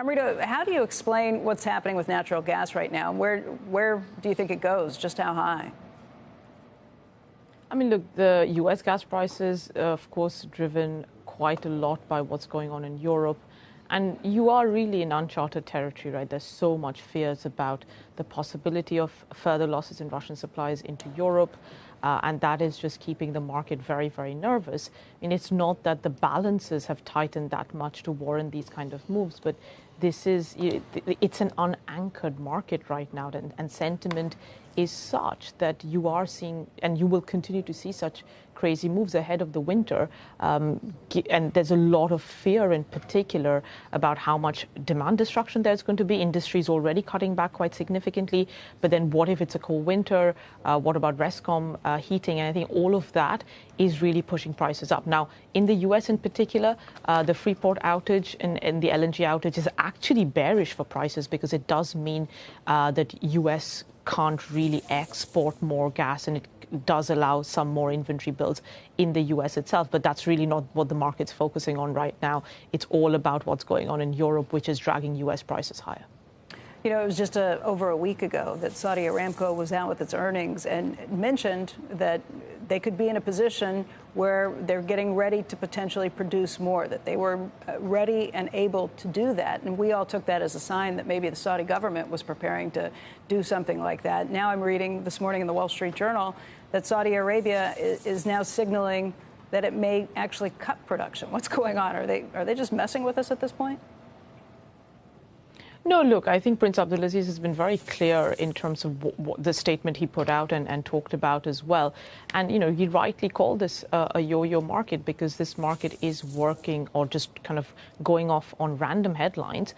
Amrita, how do you explain what's happening with natural gas right now? Where do you think it goes? Just how high? I mean, look, the U.S. gas prices, of course, driven quite a lot by what's going on in Europe. And you are really in uncharted territory, right? There's so much fears about the possibility of further losses in Russian supplies into Europe. And that is just keeping the market very, very nervous. I mean, it's not that the balances have tightened that much to warrant these kind of moves, but it's an unanchored market right now. And sentiment is such that you are seeing, and you will continue to see such crazy moves ahead of the winter. And there's a lot of fear in particular about how much demand destruction there's going to be. Industry is already cutting back quite significantly. But then what if it's a cold winter? What about Rescom heating? And I think all of that is really pushing prices up. Now, in the US in particular, the Freeport outage and the LNG outage is actually bearish for prices because it does mean that US can't really export more gas, and it does allow some more inventory builds in the US itself. But that's really not what the market's focusing on right now. It's all about what's going on in Europe, which is dragging US prices higher. You know, it was just over a week ago that Saudi Aramco was out with its earnings and mentioned that they could be in a position where they're getting ready to potentially produce more, that they were ready and able to do that. And we all took that as a sign that maybe the Saudi government was preparing to do something like that. Now I'm reading this morning in the Wall Street Journal that Saudi Arabia is now signaling that it may actually cut production. What's going on? Are they just messing with us at this point? No, look, I think Prince Abdulaziz has been very clear in terms of what the statement he put out and talked about as well. And, you know, he rightly called this a yo-yo market because this market is working or just kind of going off on random headlines.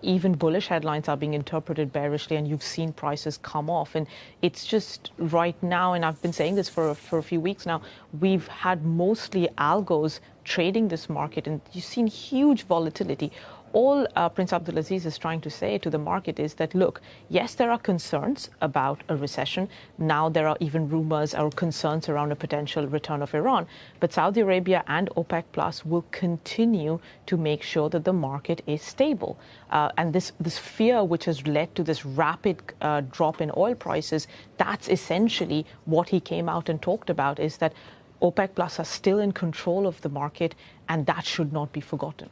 Even bullish headlines are being interpreted bearishly, and you've seen prices come off. And it's just right now, and I've been saying this for a few weeks now, we've had mostly algos trading this market, and you've seen huge volatility. All Prince Abdulaziz is trying to say to the market is that, look, yes, there are concerns about a recession. Now there are even rumors or concerns around a potential return of Iran. But Saudi Arabia and OPEC Plus will continue to make sure that the market is stable. And this fear, which has led to this rapid drop in oil prices, that's essentially what he came out and talked about, is that OPEC Plus are still in control of the market, and that should not be forgotten.